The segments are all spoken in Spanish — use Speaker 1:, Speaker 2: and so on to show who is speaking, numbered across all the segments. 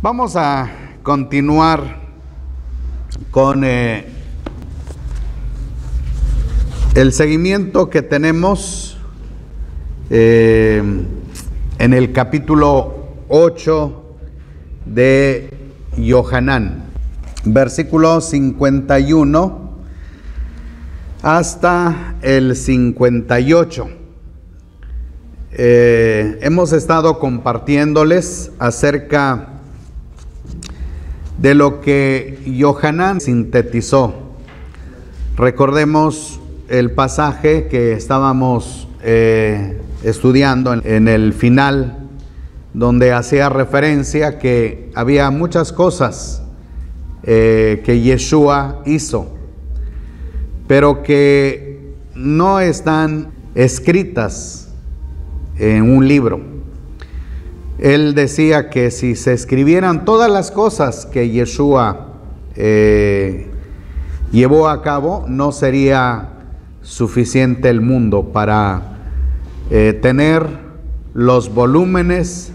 Speaker 1: Vamos a continuar con el seguimiento que tenemos en el capítulo 8 de Yohanan, versículo 51 hasta el 58. Hemos estado compartiéndoles acerca de lo que Yohanan sintetizó. Recordemos el pasaje que estábamos estudiando en el final, donde hacía referencia que había muchas cosas que Yeshua hizo, pero que no están escritas en un libro. Él decía que si se escribieran todas las cosas que Yeshua llevó a cabo, no sería suficiente el mundo para tener los volúmenes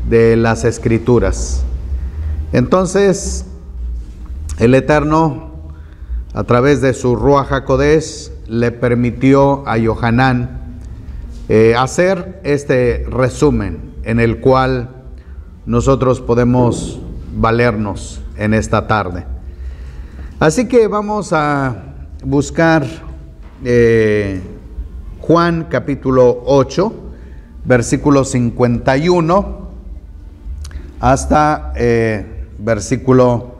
Speaker 1: de las Escrituras. Entonces, el Eterno, a través de su Ruach HaKodesh, le permitió a Yohanan hacer este resumen, en el cual nosotros podemos valernos en esta tarde. Así que vamos a buscar Juan capítulo 8, versículo 51 hasta versículo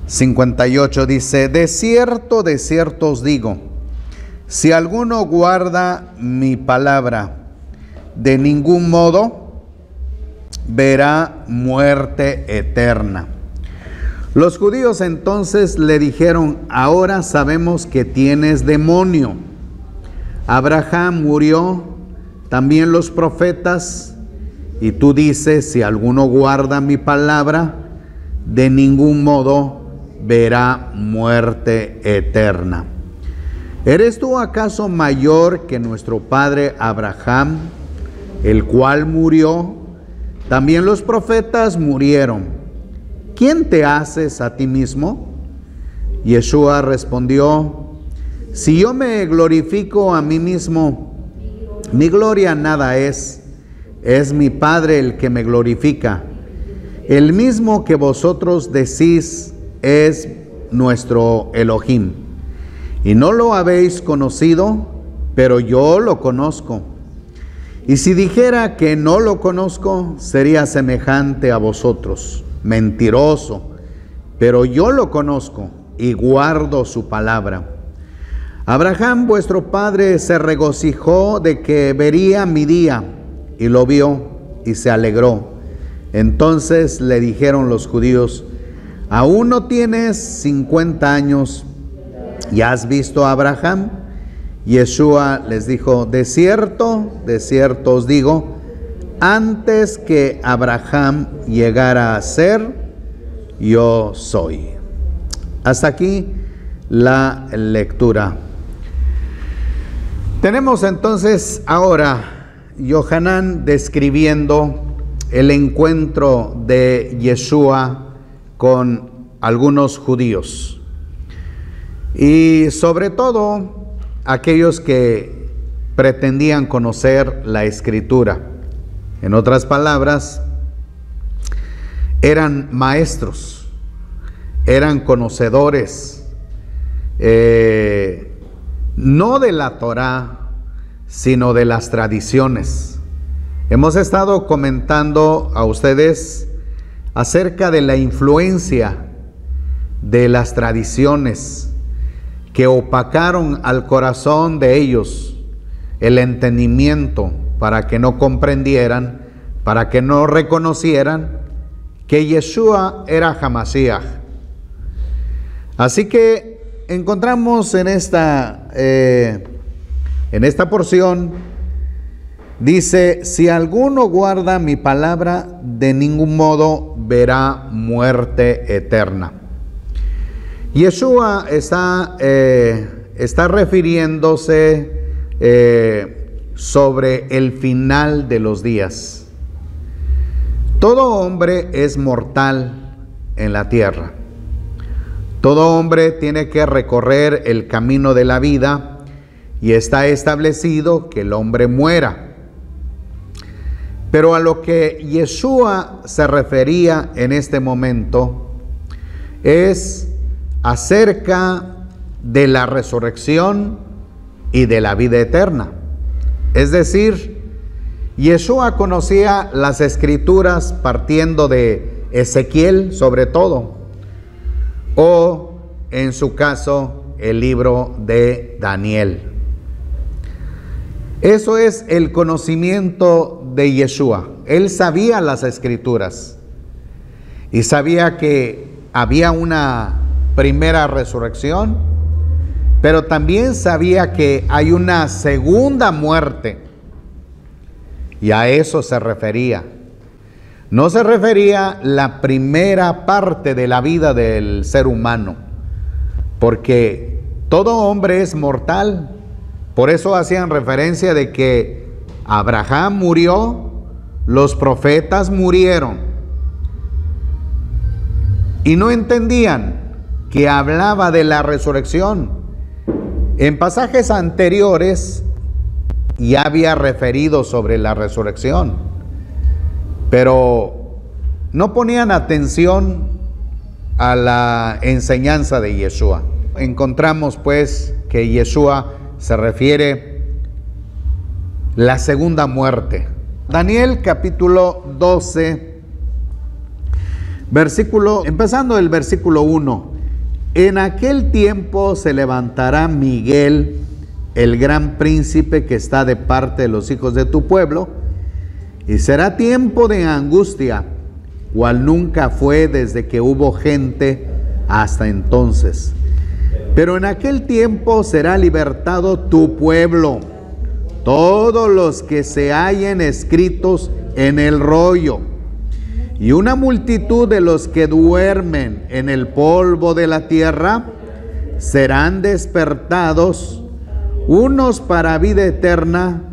Speaker 1: 58. Dice: de cierto os digo, si alguno guarda mi palabra, de ningún modo verá muerte eterna. Los judíos entonces le dijeron: ahora sabemos que tienes demonio. Abraham murió, también los profetas, y tú dices: si alguno guarda mi palabra, de ningún modo verá muerte eterna. ¿Eres tú acaso mayor que nuestro padre Abraham, el cual murió? También los profetas murieron. ¿Quién te haces a ti mismo? Yeshua respondió: si yo me glorifico a mí mismo, mi gloria nada es mi Padre el que me glorifica. El mismo que vosotros decís es nuestro Elohim. Y no lo habéis conocido, pero yo lo conozco. Y si dijera que no lo conozco, sería semejante a vosotros, mentiroso. Pero yo lo conozco y guardo su palabra. Abraham, vuestro padre, se regocijó de que vería mi día, y lo vio y se alegró. Entonces le dijeron los judíos: ¿aún no tienes 50 años y has visto a Abraham? Yeshua les dijo: de cierto os digo, antes que Abraham llegara a ser, yo soy. Hasta aquí la lectura. Tenemos entonces ahora Yohanan describiendo el encuentro de Yeshua con algunos judíos, y sobre todo aquellos que pretendían conocer la Escritura. En otras palabras, eran maestros, eran conocedores, no de la Torá, sino de las tradiciones. Hemos estado comentando a ustedes acerca de la influencia de las tradiciones que opacaron al corazón de ellos el entendimiento, para que no comprendieran, para que no reconocieran que Yeshua era Hamashiach. Así que encontramos en esta porción, dice: si alguno guarda mi palabra, de ningún modo verá muerte eterna. Yeshua está refiriéndose sobre el final de los días. Todo hombre es mortal en la tierra. Todo hombre tiene que recorrer el camino de la vida y está establecido que el hombre muera. Pero a lo que Yeshua se refería en este momento es acerca de la resurrección y de la vida eterna. Es decir, Yeshua conocía las escrituras partiendo de Ezequiel sobre todo, o en su caso el libro de Daniel. Eso es el conocimiento de Yeshua. Él sabía las escrituras y sabía que había una primera resurrección, pero también sabía que hay una segunda muerte, y a eso se refería. No se refería a la primera parte de la vida del ser humano, porque todo hombre es mortal. Por eso hacían referencia de que Abraham murió, los profetas murieron, y no entendían que hablaba de la resurrección. En pasajes anteriores ya había referido sobre la resurrección, pero no ponían atención a la enseñanza de Yeshua. Encontramos pues que Yeshua se refiere a la segunda muerte. Daniel capítulo 12, empezando el versículo 1. En aquel tiempo se levantará Miguel, el gran príncipe que está de parte de los hijos de tu pueblo, y será tiempo de angustia, cual nunca fue desde que hubo gente hasta entonces. Pero en aquel tiempo será libertado tu pueblo, todos los que se hallen escritos en el rollo, y una multitud de los que duermen en el polvo de la tierra serán despertados, unos para vida eterna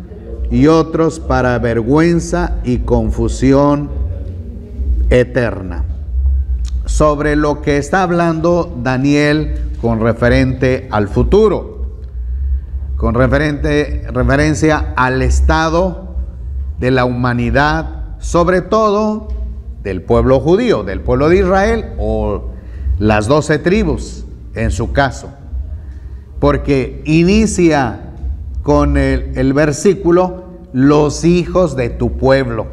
Speaker 1: y otros para vergüenza y confusión eterna. Sobre lo que está hablando Daniel con referente al futuro, con referencia al estado de la humanidad, sobre todo del pueblo judío, del pueblo de Israel, o las 12 tribus en su caso, porque inicia con el versículo, los hijos de tu pueblo.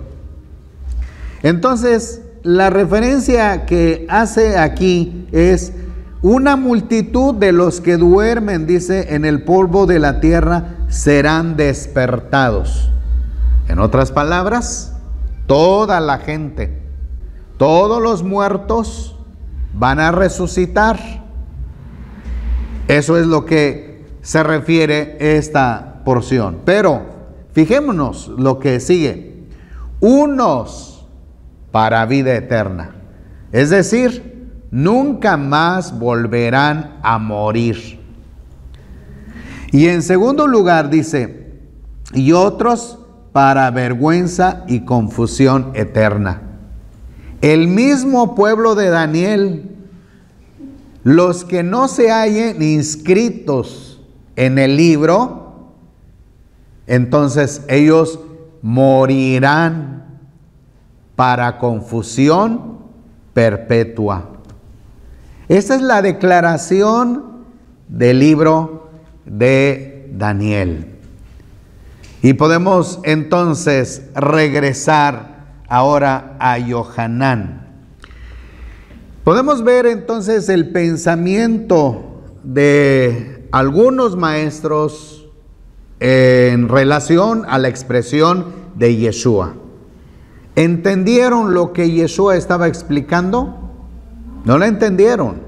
Speaker 1: Entonces, la referencia que hace aquí es una multitud de los que duermen, dice, en el polvo de la tierra serán despertados. En otras palabras, toda la gente, todos los muertos van a resucitar. Eso es lo que se refiere esta porción. Pero fijémonos lo que sigue. Unos para vida eterna. Es decir, nunca más volverán a morir. Y en segundo lugar dice, y otros para vergüenza y confusión eterna. El mismo pueblo de Daniel, los que no se hallen inscritos en el libro, entonces ellos morirán para confusión perpetua. Esta es la declaración del libro de Daniel. Y podemos entonces regresar ahora a Yohanan. Podemos ver entonces el pensamiento de algunos maestros en relación a la expresión de Yeshua. ¿Entendieron lo que Yeshua estaba explicando? No lo entendieron.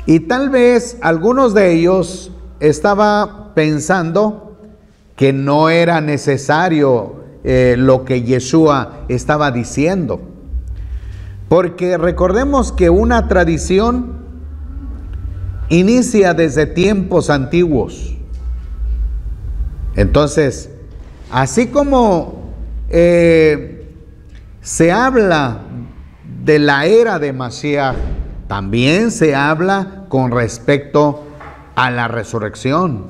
Speaker 1: Y tal vez algunos de ellos estaban pensando que no era necesario lo que Yeshua estaba diciendo. Porque recordemos que una tradición inicia desde tiempos antiguos. Entonces, así como se habla de la era de Mashiach, también se habla con respecto a la resurrección.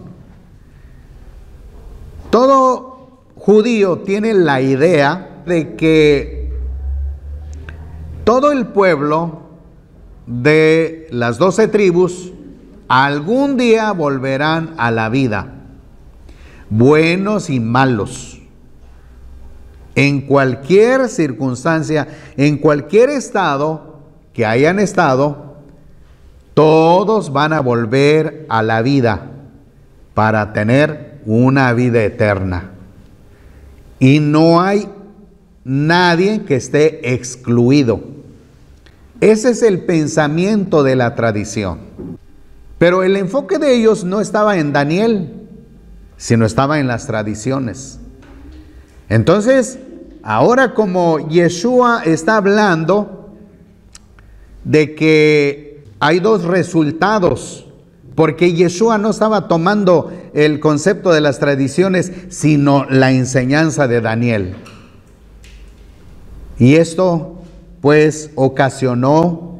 Speaker 1: Todo judío tiene la idea de que todo el pueblo de las 12 tribus algún día volverán a la vida, buenos y malos. En cualquier circunstancia, en cualquier estado que hayan estado, todos van a volver a la vida para tener una vida eterna. Y no hay nadie que esté excluido. Ese es el pensamiento de la tradición. Pero el enfoque de ellos no estaba en Daniel, sino estaba en las tradiciones. Entonces, ahora como Yeshua está hablando de que hay dos resultados, porque Yeshua no estaba tomando el concepto de las tradiciones, sino la enseñanza de Daniel. Y esto, pues, ocasionó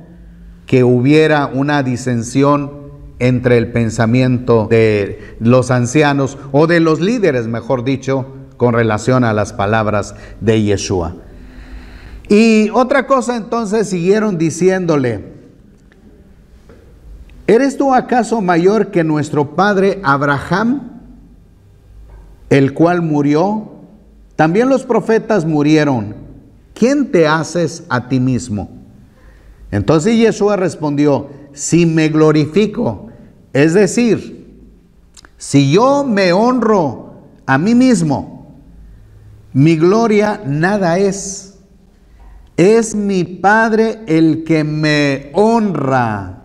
Speaker 1: que hubiera una disensión entre el pensamiento de los ancianos, o de los líderes, mejor dicho, con relación a las palabras de Yeshua. Y otra cosa, entonces siguieron diciéndole: ¿eres tú acaso mayor que nuestro padre Abraham, el cual murió? También los profetas murieron. ¿Quién te haces a ti mismo? Entonces Yeshua respondió: si me glorifico, es decir, si yo me honro a mí mismo, mi gloria nada es. Es mi Padre el que me honra,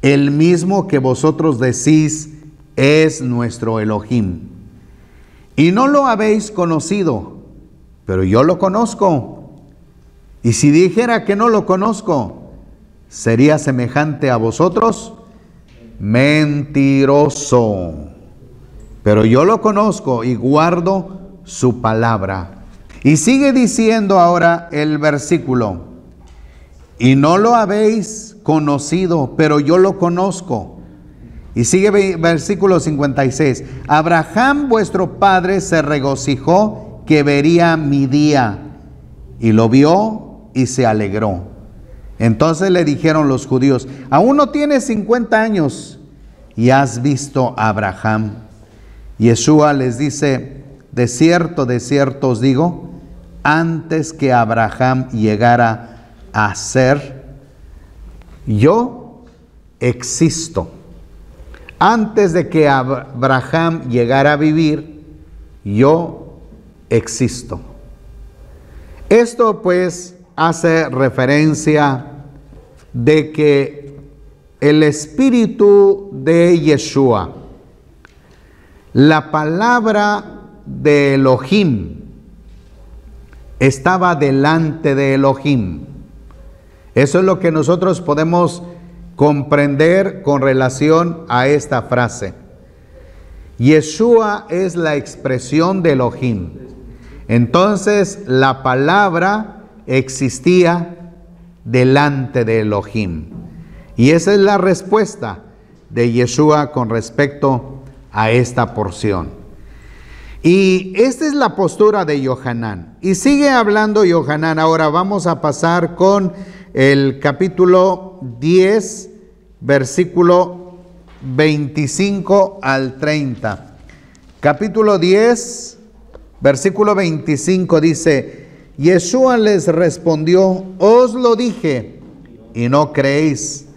Speaker 1: el mismo que vosotros decís es nuestro Elohim. Y no lo habéis conocido, pero yo lo conozco. Y si dijera que no lo conozco, ¿sería semejante a vosotros? Mentiroso. Pero yo lo conozco y guardo su palabra. Y sigue diciendo ahora el versículo: y no lo habéis conocido, pero yo lo conozco. Y sigue versículo 56. Abraham vuestro padre se regocijó que vería mi día, y lo vio y se alegró. Entonces le dijeron los judíos: aún no tienes 50 años y has visto a Abraham. Yeshua les dice: de cierto os digo, antes que Abraham llegara a ser, yo existo. Antes de que Abraham llegara a vivir, yo existo. Esto pues hace referencia de que el espíritu de Yeshua, la palabra de Elohim, estaba delante de Elohim. Eso es lo que nosotros podemos comprender con relación a esta frase. Yeshua es la expresión de Elohim. Entonces la palabra existía delante de Elohim. Y esa es la respuesta de Yeshua con respecto a esta porción. Y esta es la postura de Yohanan. Y sigue hablando Yohanan. Ahora vamos a pasar con el capítulo 10, versículo 25 al 30. Capítulo 10, versículo 25 dice: Yeshua les respondió: os lo dije y no creéis.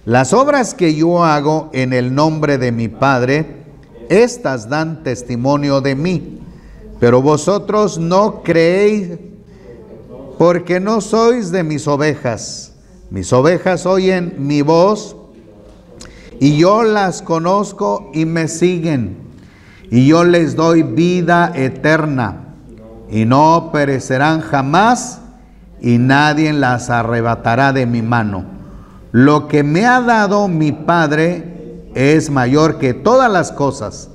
Speaker 1: Las obras que yo hago en el nombre de mi Padre, estas dan testimonio de mí, pero vosotros no creéis, porque no sois de mis ovejas. Mis ovejas oyen mi voz, y yo las conozco y me siguen, y yo les doy vida eterna, y no perecerán jamás, y nadie las arrebatará de mi mano. Lo que me ha dado mi Padre es mayor que todas las cosas,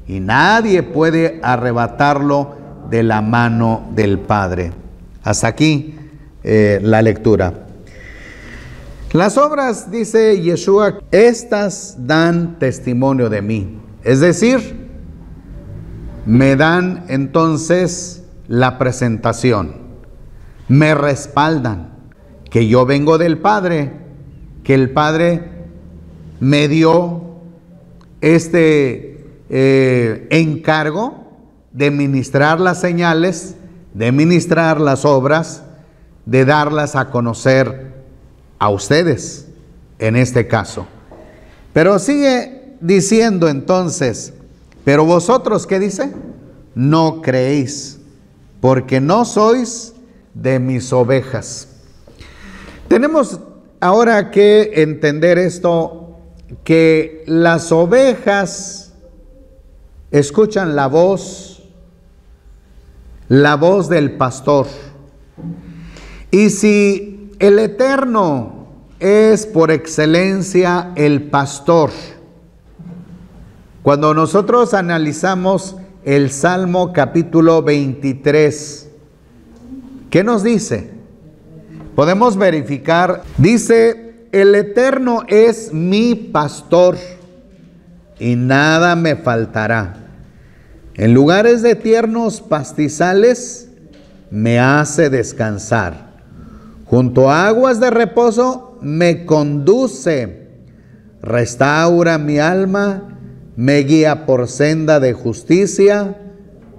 Speaker 1: y nadie puede arrebatarlo de la mano del Padre. Hasta aquí la lectura. Las obras, dice Yeshua, estas dan testimonio de mí. Es decir, me dan entonces la presentación, me respaldan que yo vengo del Padre, que el Padre me dio este encargo de ministrar las señales, de ministrar las obras, de darlas a conocer a ustedes, en este caso. Pero sigue diciendo entonces, pero vosotros, ¿qué dice? No creéis, porque no sois de mis ovejas. Tenemos ahora que entender esto, que las ovejas escuchan la voz del pastor. Y si el Eterno es por excelencia el pastor, cuando nosotros analizamos el Salmo capítulo 23, ¿qué nos dice? Podemos verificar, dice, el Eterno es mi pastor y nada me faltará. En lugares de tiernos pastizales me hace descansar. Junto a aguas de reposo me conduce. Restaura mi alma, me guía por senda de justicia,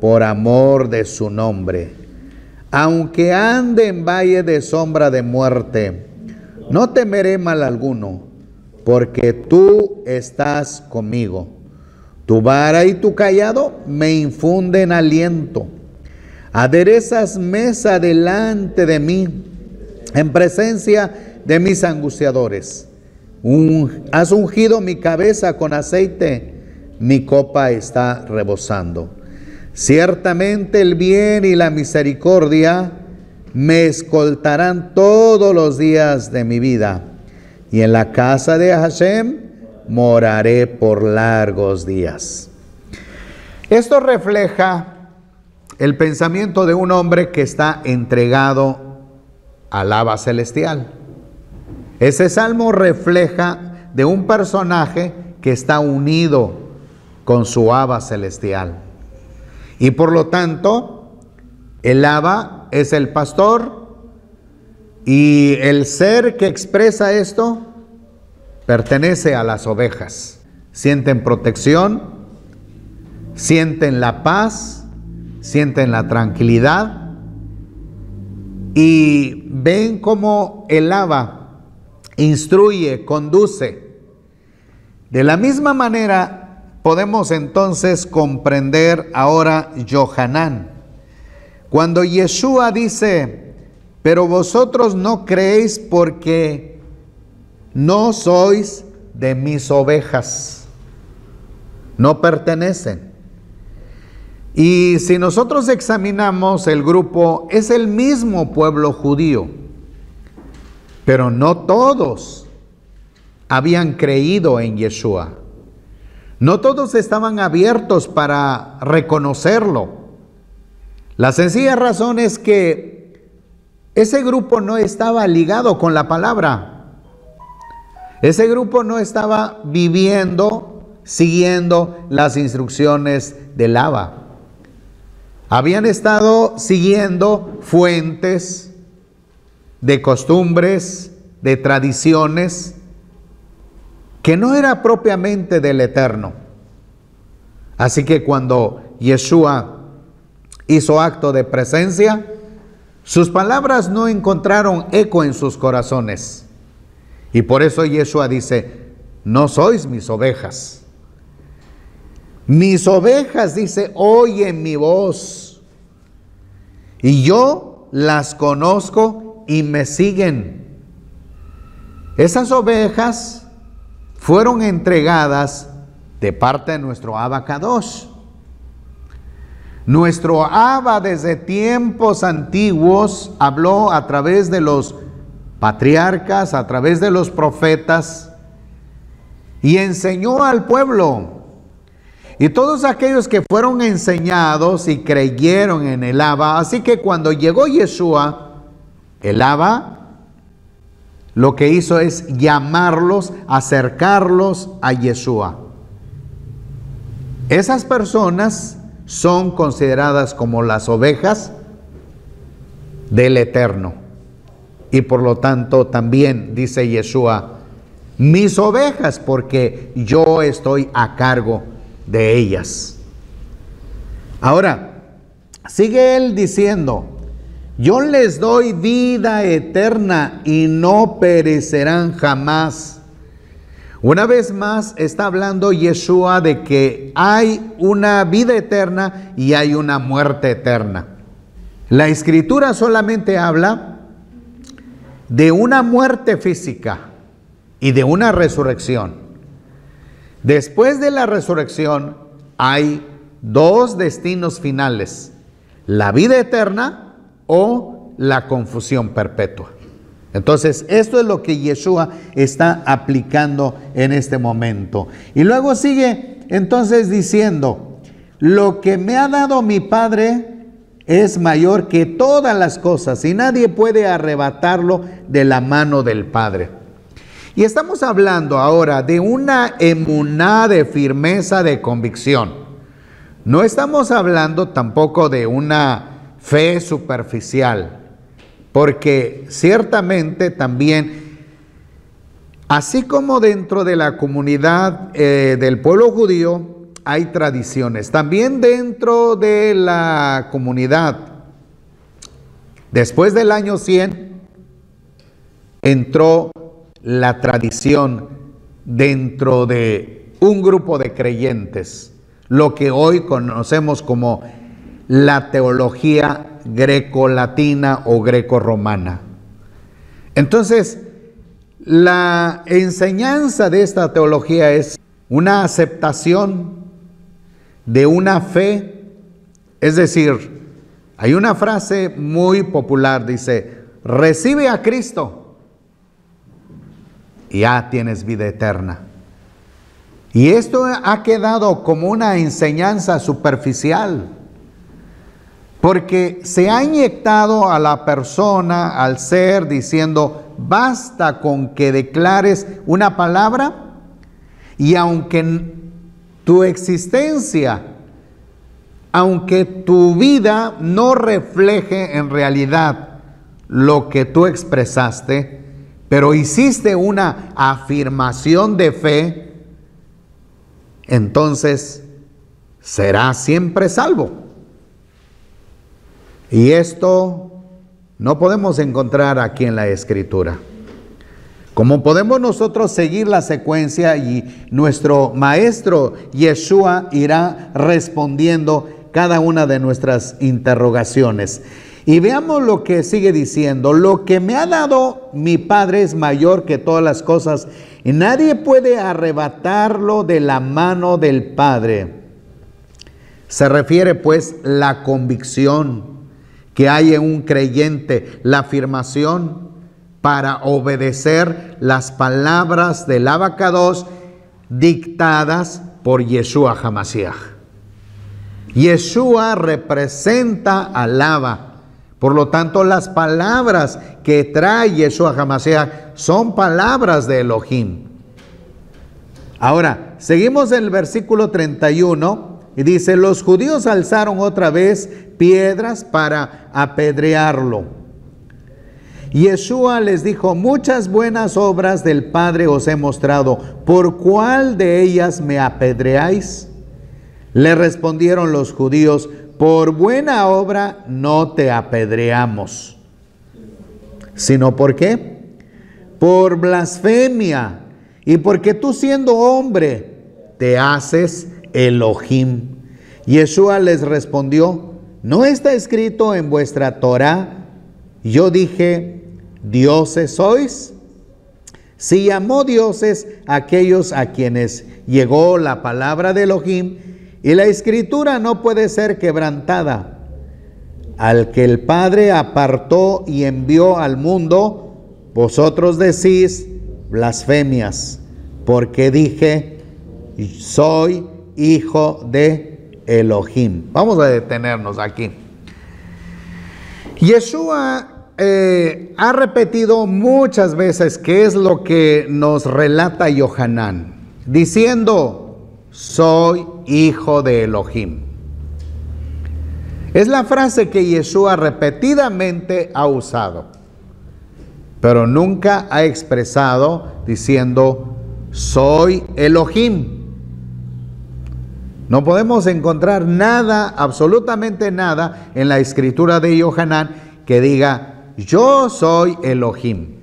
Speaker 1: por amor de su nombre. Aunque ande en valle de sombra de muerte, no temeré mal alguno, porque tú estás conmigo. Tu vara y tu cayado me infunden aliento. Aderezas mesa delante de mí, en presencia de mis angustiadores. Has ungido mi cabeza con aceite, mi copa está rebosando. Ciertamente el bien y la misericordia me escoltarán todos los días de mi vida, y en la casa de Hashem moraré por largos días. Esto refleja el pensamiento de un hombre que está entregado al Abba celestial. Ese salmo refleja de un personaje que está unido con su Abba celestial. Y por lo tanto, el Abba es el pastor, y el ser que expresa esto pertenece a las ovejas. Sienten protección, sienten la paz, sienten la tranquilidad, y ven cómo el Abba instruye, conduce. De la misma manera podemos entonces comprender ahora Yohanan, cuando Yeshua dice, pero vosotros no creéis porque no sois de mis ovejas, no pertenecen. Y si nosotros examinamos el grupo, es el mismo pueblo judío, pero no todos habían creído en Yeshua. No todos estaban abiertos para reconocerlo. La sencilla razón es que ese grupo no estaba ligado con la palabra. Ese grupo no estaba viviendo, siguiendo las instrucciones del Abba. Habían estado siguiendo fuentes de costumbres, de tradiciones, que no era propiamente del Eterno. Así que cuando Yeshua hizo acto de presencia, sus palabras no encontraron eco en sus corazones. Y por eso Yeshua dice, no sois mis ovejas. Mis ovejas, dice, oyen mi voz, y yo las conozco y me siguen. Esas ovejas fueron entregadas de parte de nuestro Abba Kadosh. Nuestro Abba desde tiempos antiguos habló a través de los patriarcas, a través de los profetas, y enseñó al pueblo. Y todos aquellos que fueron enseñados y creyeron en el Abba. Así que cuando llegó Yeshua, el Abba lo que hizo es llamarlos, acercarlos a Yeshua. Esas personas son consideradas como las ovejas del Eterno. Y por lo tanto también dice Yeshua, mis ovejas, porque yo estoy a cargo de ellas. Ahora, sigue él diciendo, yo les doy vida eterna y no perecerán jamás. Una vez más está hablando Yeshua de que hay una vida eterna y hay una muerte eterna. La Escritura solamente habla de una muerte física y de una resurrección. Después de la resurrección hay dos destinos finales: la vida eterna o la confusión perpetua. Entonces, esto es lo que Yeshua está aplicando en este momento. Y luego sigue entonces diciendo, lo que me ha dado mi Padre es mayor que todas las cosas y nadie puede arrebatarlo de la mano del Padre. Y estamos hablando ahora de una emuná de firmeza, de convicción. No estamos hablando tampoco de una fe superficial, porque ciertamente también, así como dentro de la comunidad del pueblo judío hay tradiciones, también dentro de la comunidad, después del año 100, entró la tradición dentro de un grupo de creyentes, lo que hoy conocemos como la teología greco-latina o greco-romana. Entonces, la enseñanza de esta teología es una aceptación de una fe, es decir, hay una frase muy popular, dice, recibe a Cristo y ya tienes vida eterna. Y esto ha quedado como una enseñanza superficial, porque se ha inyectado a la persona, al ser, diciendo, basta con que declares una palabra y aunque tu existencia, aunque tu vida no refleje en realidad lo que tú expresaste, pero hiciste una afirmación de fe, entonces serás siempre salvo. Y esto no podemos encontrar aquí en la Escritura. Como podemos nosotros seguir la secuencia y nuestro maestro Yeshua irá respondiendo cada una de nuestras interrogaciones. Y veamos lo que sigue diciendo. Lo que me ha dado mi Padre es mayor que todas las cosas y nadie puede arrebatarlo de la mano del Padre. Se refiere pues la convicción que hay en un creyente, la afirmación para obedecer las palabras del Abacados dictadas por Yeshua HaMashiach. Yeshua representa al Abba. Por lo tanto, las palabras que trae Yeshua HaMashiach son palabras de Elohim. Ahora, seguimos en el versículo 31 y dice, los judíos alzaron otra vez piedras para apedrearlo. Yeshua les dijo, muchas buenas obras del Padre os he mostrado, ¿por cuál de ellas me apedreáis? Le respondieron los judíos, por buena obra no te apedreamos, sino ¿por qué? Por blasfemia, y porque tú siendo hombre te haces Elohim. Yeshua les respondió, ¿no está escrito en vuestra Torá? Yo dije, ¿dioses sois? Si llamó dioses a aquellos a quienes llegó la palabra de Elohim, y la escritura no puede ser quebrantada. Al que el Padre apartó y envió al mundo, vosotros decís blasfemias, porque dije, soy hijo de Elohim. Vamos a detenernos aquí. Yeshua ha repetido muchas veces qué es lo que nos relata Yohanan, diciendo, soy hijo de Elohim. Es la frase que Yeshua repetidamente ha usado, pero nunca ha expresado diciendo, soy Elohim. No podemos encontrar nada, absolutamente nada, en la escritura de Yohanan que diga, yo soy Elohim.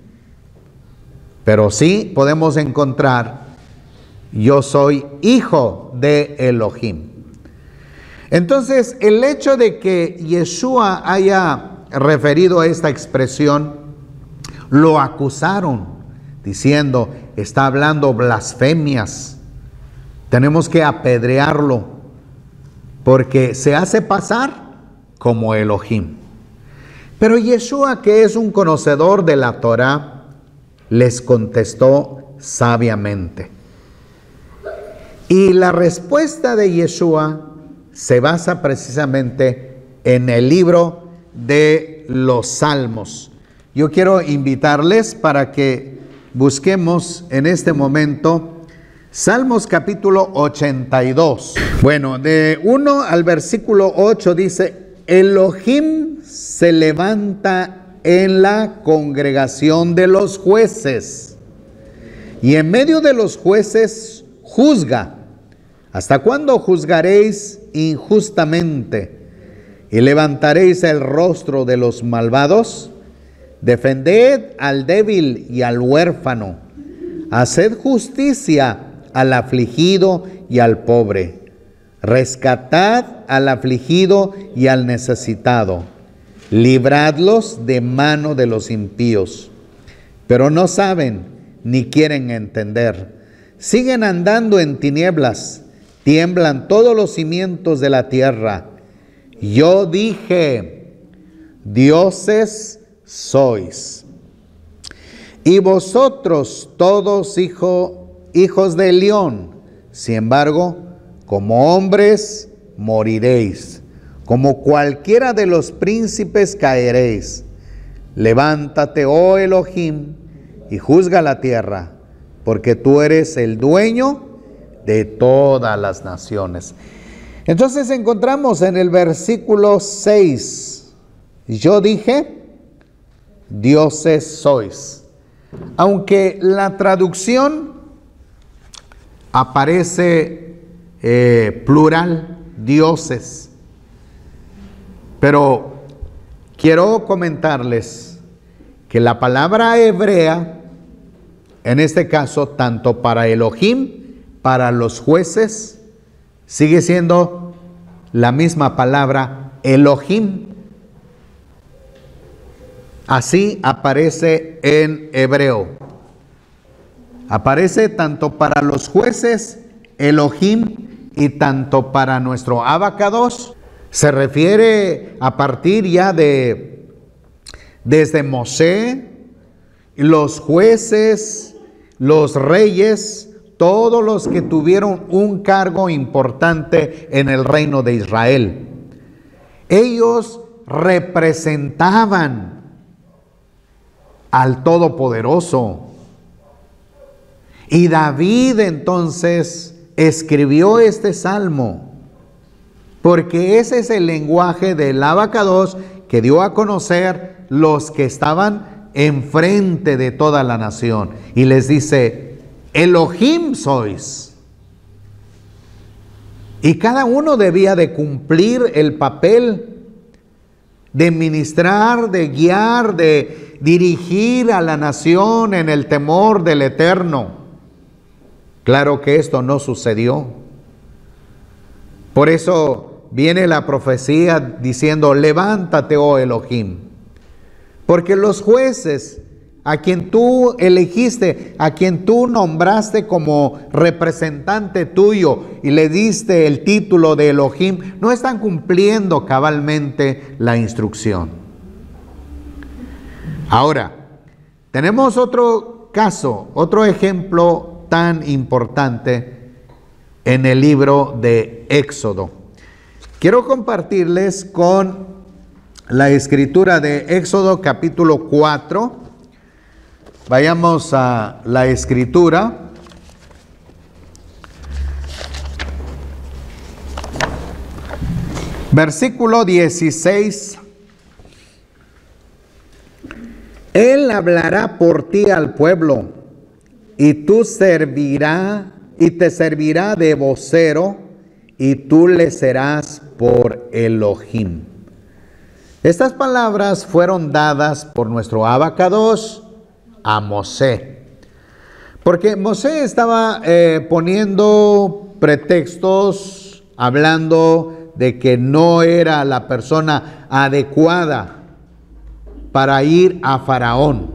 Speaker 1: Pero sí podemos encontrar, yo soy hijo de Elohim. Entonces, el hecho de que Yeshua haya referido a esta expresión, lo acusaron, diciendo, está hablando blasfemias. Tenemos que apedrearlo, porque se hace pasar como Elohim. Pero Yeshua, que es un conocedor de la Torá, les contestó sabiamente. Y la respuesta de Yeshua se basa precisamente en el libro de los Salmos. Yo quiero invitarles para que busquemos en este momento Salmos capítulo 82. Bueno, de 1 al versículo 8 dice, Elohim se levanta en la congregación de los jueces, y en medio de los jueces juzga. ¿Hasta cuándo juzgaréis injustamente y levantaréis el rostro de los malvados? Defended al débil y al huérfano. Haced justicia al afligido y al pobre. Rescatad al afligido y al necesitado. Libradlos de mano de los impíos. Pero no saben ni quieren entender. Siguen andando en tinieblas. Tiemblan todos los cimientos de la tierra. Yo dije, dioses sois. Y vosotros todos hijos de Elión, sin embargo, como hombres moriréis, como cualquiera de los príncipes caeréis. Levántate, oh Elohim, y juzga la tierra, porque tú eres el dueño de todas las naciones. Entonces encontramos en el versículo 6, yo dije, dioses sois. Aunque la traducción aparece plural, dioses, pero quiero comentarles que la palabra hebrea, en este caso, tanto para Elohim, para los jueces, sigue siendo la misma palabra Elohim. Así aparece en hebreo. Aparece tanto para los jueces Elohim y tanto para nuestro Abacados. Se refiere a partir ya desde Moshe, los jueces, los reyes, todos los que tuvieron un cargo importante en el reino de Israel. Ellos representaban al Todopoderoso. Y David entonces escribió este salmo, porque ese es el lenguaje del Abacados que dio a conocer los que estaban enfrente de toda la nación. Y les dice, Elohim sois. Y cada uno debía de cumplir el papel de ministrar, de guiar, de dirigir a la nación en el temor del Eterno. Claro que esto no sucedió. Por eso viene la profecía diciendo, levántate, oh Elohim. Porque los jueces, a quien tú elegiste, a quien tú nombraste como representante tuyo y le diste el título de Elohim, no están cumpliendo cabalmente la instrucción. Ahora, tenemos otro caso, otro ejemplo tan importante en el libro de Éxodo. Quiero compartirles con la escritura de Éxodo capítulo 4. Vayamos a la escritura. Versículo 16. Él hablará por ti al pueblo, y te servirá de vocero, y tú le serás por Elohim. Estas palabras fueron dadas por nuestro Abacados a Mosés, porque Mosés estaba poniendo pretextos, hablando de que no era la persona adecuada para ir a Faraón.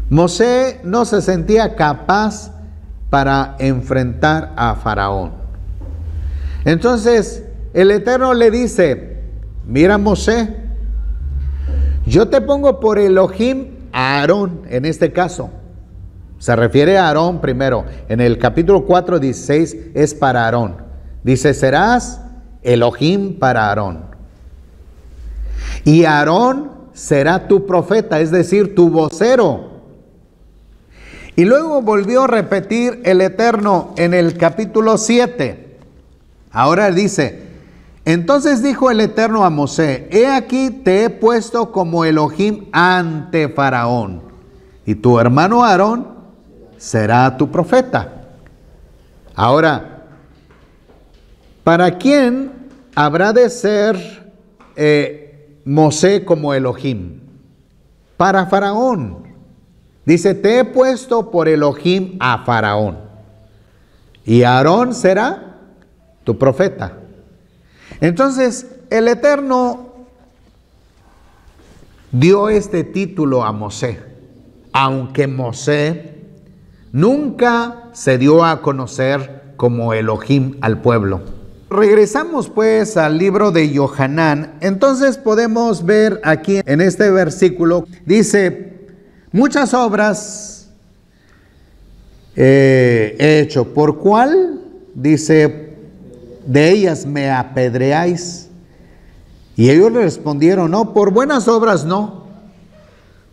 Speaker 1: Mosés no se sentía capaz para enfrentar a Faraón. Entonces el Eterno le dice: mira, Mosés, yo te pongo por Elohim a Aarón. En este caso se refiere a Aarón primero. En el capítulo 4, 16 es para Aarón. Dice: serás Elohim para Aarón. Y Aarón será tu profeta, es decir, tu vocero. Y luego volvió a repetir el Eterno en el capítulo 7. Ahora dice: entonces dijo el Eterno a Mosés: he aquí te he puesto como Elohim ante Faraón, y tu hermano Aarón será tu profeta. Ahora, ¿para quién habrá de ser Mosés como Elohim? Para Faraón. Dice: te he puesto por Elohim a Faraón, y Aarón será tu profeta. Entonces el Eterno dio este título a Mosés, aunque Mosés nunca se dio a conocer como Elohim al pueblo. Regresamos pues al libro de Yohanan. Entonces podemos ver aquí en este versículo, dice: muchas obras he hecho, ¿por cuál? Dice: de ellas me apedreáis. Y ellos le respondieron: no, por buenas obras no.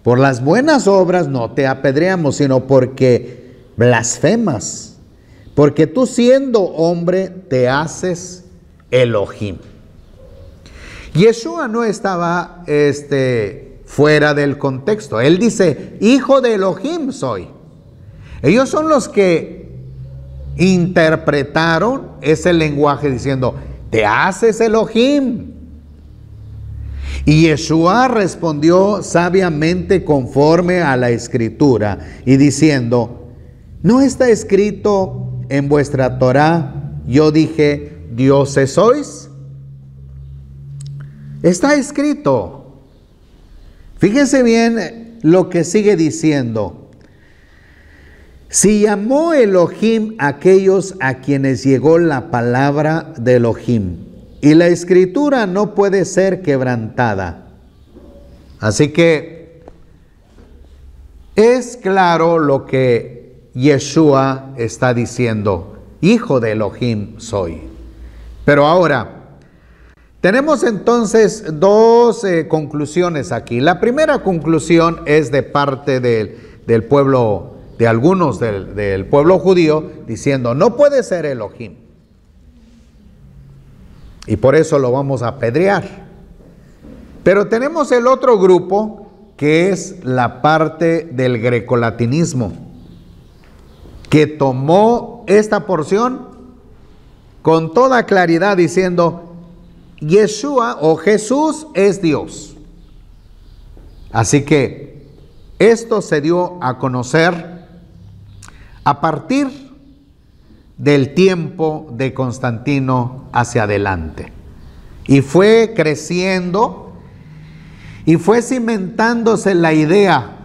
Speaker 1: Por las buenas obras no te apedreamos, sino porque blasfemas. Porque tú, siendo hombre, te haces Elohim. Yeshua no estaba fuera del contexto. Él dice: hijo de Elohim soy. Ellos son los que interpretaron ese lenguaje diciendo: te haces Elohim. Y Yeshua respondió sabiamente conforme a la escritura y diciendo: ¿no está escrito en vuestra Torá, yo dije, dioses sois? Está escrito. Fíjense bien lo que sigue diciendo: si llamó Elohim a aquellos a quienes llegó la palabra de Elohim, y la escritura no puede ser quebrantada. Así que es claro lo que Yeshua está diciendo: hijo de Elohim soy. Pero ahora tenemos entonces dos conclusiones aquí. La primera conclusión es de parte del pueblo, de algunos del pueblo judío, diciendo: no puede ser Elohim, y por eso lo vamos a apedrear. Pero tenemos el otro grupo, que es la parte del grecolatinismo, que tomó esta porción con toda claridad diciendo: Yeshua o Jesús es Dios. Así que esto se dio a conocer a partir del tiempo de Constantino hacia adelante, y fue creciendo y fue cimentándose la idea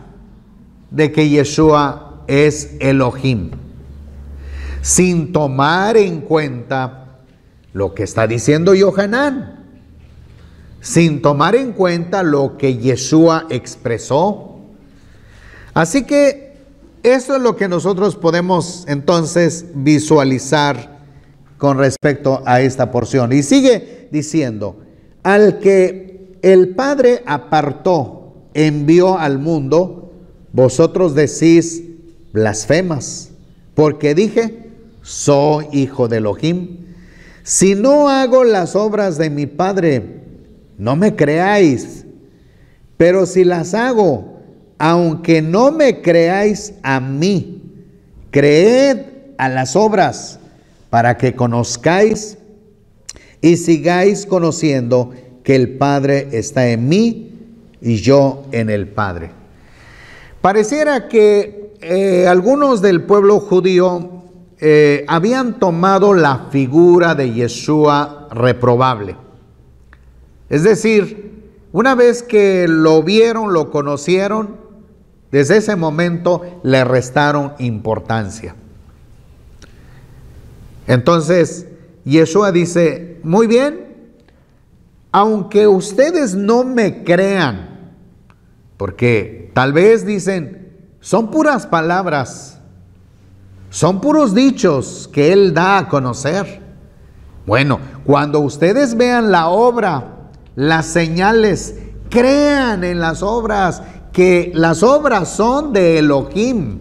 Speaker 1: de que Yeshua es Elohim, sin tomar en cuenta lo que está diciendo Yohanan, sin tomar en cuenta lo que Yeshua expresó. Así que Eso es lo que nosotros podemos entonces visualizar con respecto a esta porción. Y sigue diciendo, al que el Padre apartó, envió al mundo, vosotros decís blasfemas, porque dije, soy hijo de Elohim. Si no hago las obras de mi Padre, no me creáis, pero si las hago, aunque no me creáis a mí, creed a las obras, para que conozcáis y sigáis conociendo que el Padre está en mí y yo en el Padre. Pareciera que algunos del pueblo judío habían tomado la figura de Yeshua reprobable. Es decir, una vez que lo vieron, lo conocieron, desde ese momento le restaron importancia. Entonces, Yeshua dice, muy bien, aunque ustedes no me crean, porque tal vez dicen, son puras palabras, son puros dichos que Él da a conocer. Bueno, cuando ustedes vean la obra, las señales, crean en las obras, que las obras son de Elohim.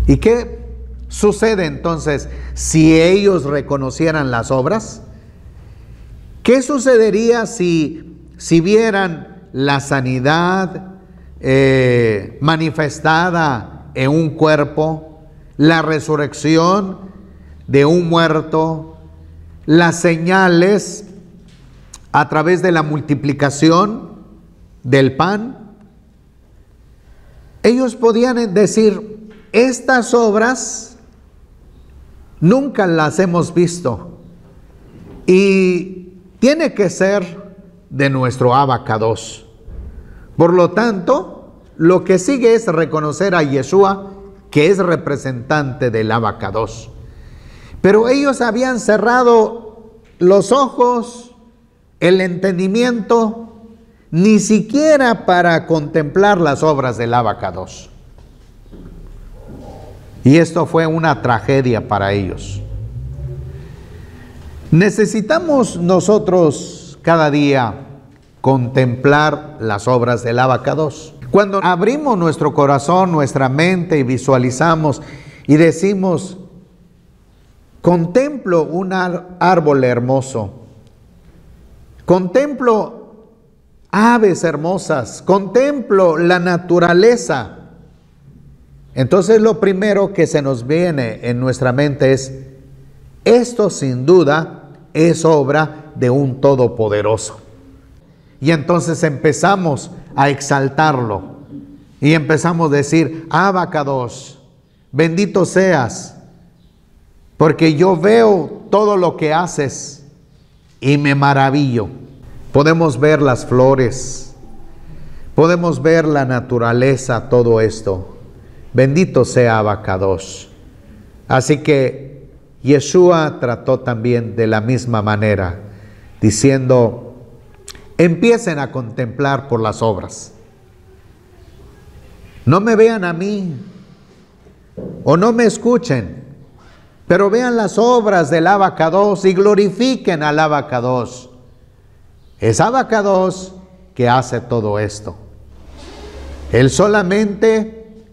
Speaker 1: ¿Y qué sucede entonces si ellos reconocieran las obras? ¿Qué sucedería si vieran la sanidad manifestada en un cuerpo, la resurrección de un muerto, las señales a través de la multiplicación del pan? Ellos podían decir, estas obras nunca las hemos visto y tiene que ser de nuestro Abacados. Por lo tanto, lo que sigue es reconocer a Yeshua, que es representante del Abacados. Pero ellos habían cerrado los ojos, el entendimiento, ni siquiera para contemplar las obras del Abacados. Y esto fue una tragedia para ellos. Necesitamos nosotros cada día contemplar las obras del Abacados. Cuando abrimos nuestro corazón, nuestra mente y visualizamos y decimos, contemplo un árbol hermoso, contemplo aves hermosas, contemplo la naturaleza. Entonces lo primero que se nos viene en nuestra mente es, esto sin duda es obra de un Todopoderoso. Y entonces empezamos a exaltarlo y empezamos a decir, Abacados, bendito seas, porque yo veo todo lo que haces y me maravillo. Podemos ver las flores, podemos ver la naturaleza, todo esto. Bendito sea Abacados. Así que Yeshua trató también de la misma manera, diciendo, empiecen a contemplar por las obras. No me vean a mí, o no me escuchen, pero vean las obras del Abacados y glorifiquen al Abacados. Es Abacados que hace todo esto. Él solamente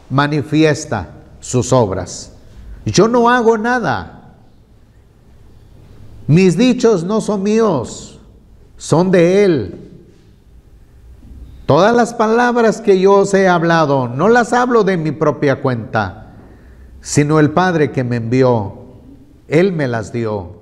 Speaker 1: manifiesta sus obras. Yo no hago nada. Mis dichos no son míos, son de Él. Todas las palabras que yo os he hablado, no las hablo de mi propia cuenta, sino el Padre que me envió, Él me las dio.